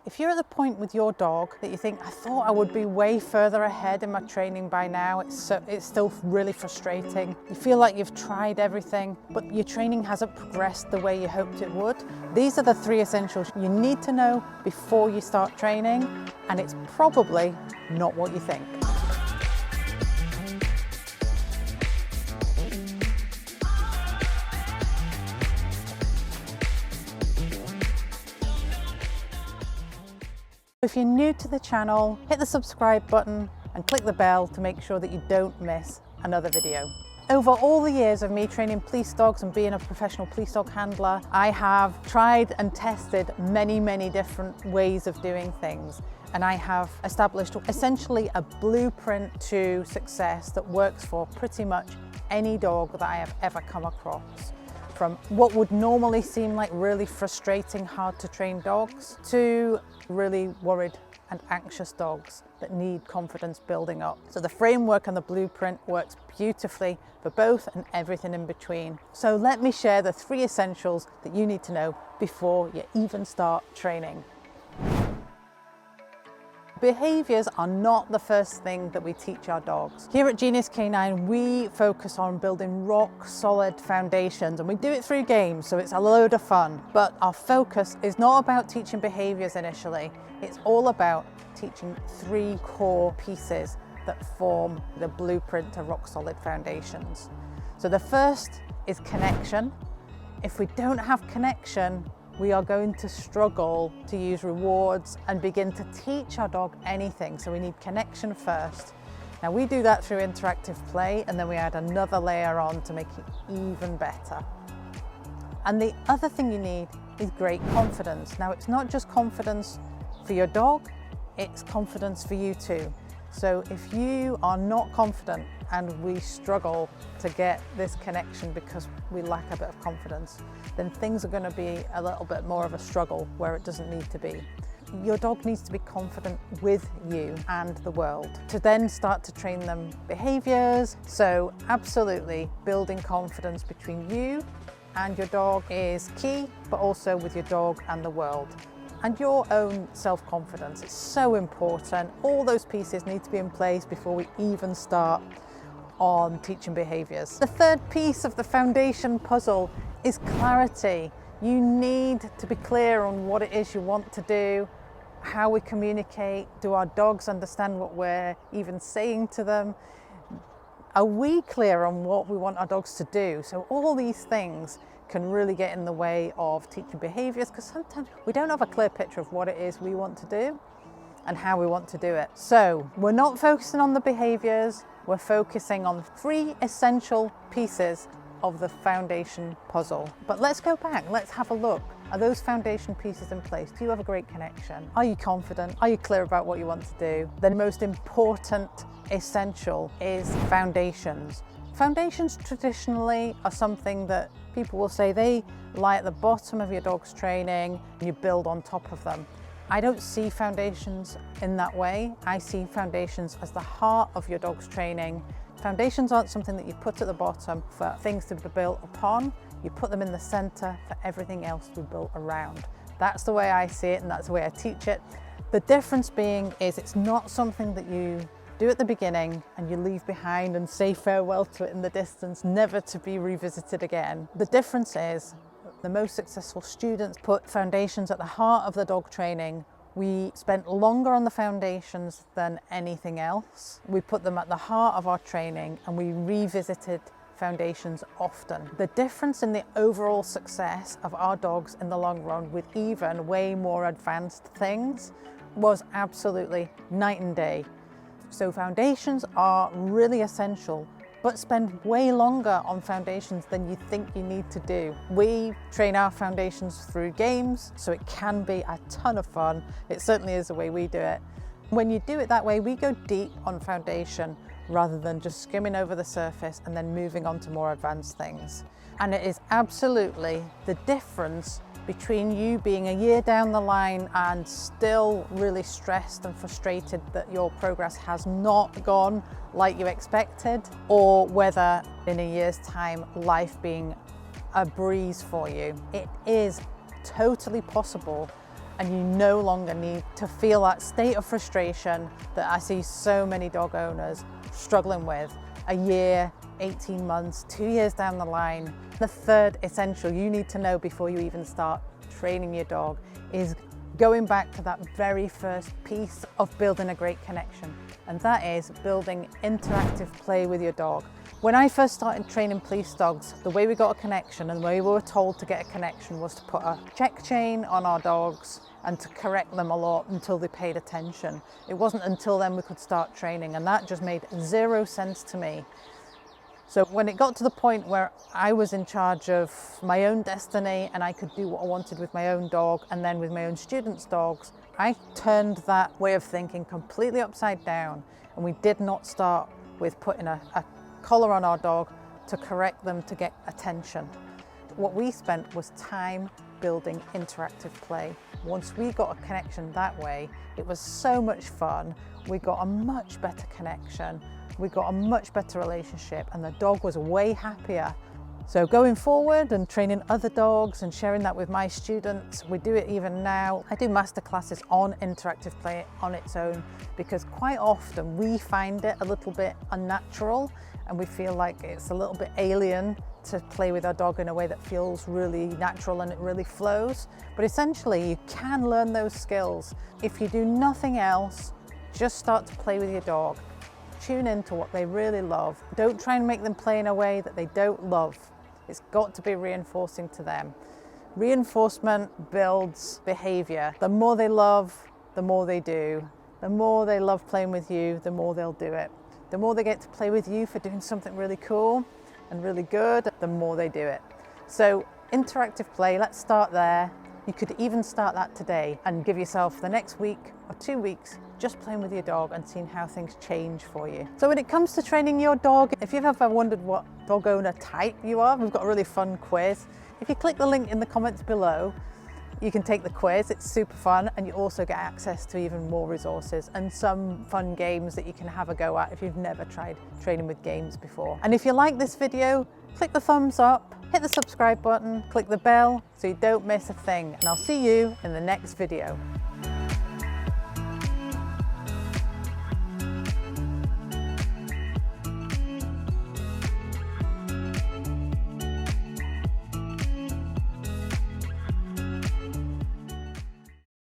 If you're at the point with your dog that you think, I thought I would be way further ahead in my training by now, it's still really frustrating. You feel like you've tried everything, but your training hasn't progressed the way you hoped it would. These are the 3 essentials you need to know before you start training, and it's probably not what you think. If you're new to the channel, hit the subscribe button and click the bell to make sure that you don't miss another video. Over all the years of me training police dogs and being a professional police dog handler, I have tried and tested many different ways of doing things. And I have established essentially a blueprint to success that works for pretty much any dog that I have ever come across. From what would normally seem like really frustrating, hard to train dogs to really worried and anxious dogs that need confidence building up. So the framework and the blueprint works beautifully for both and everything in between. So let me share the 3 essentials that you need to know before you even start training. Behaviours are not the first thing that we teach our dogs. Here at Genius K9, we focus on building rock solid foundations, and we do it through games, so it's a load of fun. But our focus is not about teaching behaviours initially. It's all about teaching 3 core pieces that form the blueprint to rock solid foundations. So the first is connection. If we don't have connection, we are going to struggle to use rewards and begin to teach our dog anything. So we need connection first. Now we do that through interactive play, and then we add another layer on to make it even better. And the other thing you need is great confidence. Now it's not just confidence for your dog, it's confidence for you too. So if you are not confident and we struggle to get this connection because we lack a bit of confidence, then things are going to be a little bit more of a struggle where it doesn't need to be. Your dog needs to be confident with you and the world to then start to train them behaviours. So absolutely building confidence between you and your dog is key, but also with your dog and the world. And your own self-confidence is so important. All those pieces need to be in place before we even start on teaching behaviours. The third piece of the foundation puzzle is clarity. You need to be clear on what it is you want to do, how we communicate. Do our dogs understand what we're even saying to them? Are we clear on what we want our dogs to do? So all these things can really get in the way of teaching behaviours, because sometimes we don't have a clear picture of what it is we want to do and how we want to do it. So we're not focusing on the behaviours, we're focusing on 3 essential pieces of the foundation puzzle. But let's go back, let's have a look. Are those foundation pieces in place? Do you have a great connection? Are you confident? Are you clear about what you want to do? The most important essential is foundations. Foundations traditionally are something that people will say they lie at the bottom of your dog's training and you build on top of them. I don't see foundations in that way. I see foundations as the heart of your dog's training. Foundations aren't something that you put at the bottom for things to be built upon. You put them in the center for everything else to be built around. That's the way I see it, and that's the way I teach it. The difference being is it's not something that you do at the beginning and you leave behind and say farewell to it in the distance, never to be revisited again. The difference is the most successful students put foundations at the heart of the dog training. We spent longer on the foundations than anything else. We put them at the heart of our training and we revisited foundations often. The difference in the overall success of our dogs in the long run with even way more advanced things was absolutely night and day. So foundations are really essential, but spend way longer on foundations than you think you need to do. We train our foundations through games, so it can be a ton of fun. It certainly is the way we do it. When you do it that way, we go deep on foundation rather than just skimming over the surface and then moving on to more advanced things. And it is absolutely the difference between you being a year down the line and still really stressed and frustrated that your progress has not gone like you expected, or whether in a year's time life being a breeze for you. It is totally possible and you no longer need to feel that state of frustration that I see so many dog owners struggling with a year, 18 months, 2 years down the line. The third essential you need to know before you even start training your dog is going back to that very first piece of building a great connection, and that is building interactive play with your dog. When I first started training police dogs, the way we got a connection and the way we were told to get a connection was to put a check chain on our dogs and to correct them a lot until they paid attention. It wasn't until then we could start training, and that just made zero sense to me. So when it got to the point where I was in charge of my own destiny and I could do what I wanted with my own dog and then with my own students' dogs, I turned that way of thinking completely upside down, and we did not start with putting a collar on our dog to correct them to get attention. What we spent was time building interactive play. Once we got a connection that way, it was so much fun. We got a much better connection. We got a much better relationship, and the dog was way happier. So going forward and training other dogs and sharing that with my students, we do it even now. I do masterclasses on interactive play on its own because quite often we find it a little bit unnatural and we feel like it's a little bit alien to play with our dog in a way that feels really natural and it really flows. But essentially you can learn those skills. If you do nothing else, just start to play with your dog. Tune into what they really love. Don't try and make them play in a way that they don't love. It's got to be reinforcing to them. Reinforcement builds behavior. The more they love, the more they do. The more they love playing with you, the more they'll do it. The more they get to play with you for doing something really cool and really good, the more they do it. So interactive play, let's start there. You could even start that today and give yourself the next week or 2 weeks just playing with your dog and seeing how things change for you. So when it comes to training your dog, if you've ever wondered what dog owner type you are, we've got a really fun quiz. If you click the link in the comments below, you can take the quiz. It's super fun, and you also get access to even more resources and some fun games that you can have a go at if you've never tried training with games before. And if you like this video, click the thumbs up, hit the subscribe button, click the bell so you don't miss a thing, and I'll see you in the next video.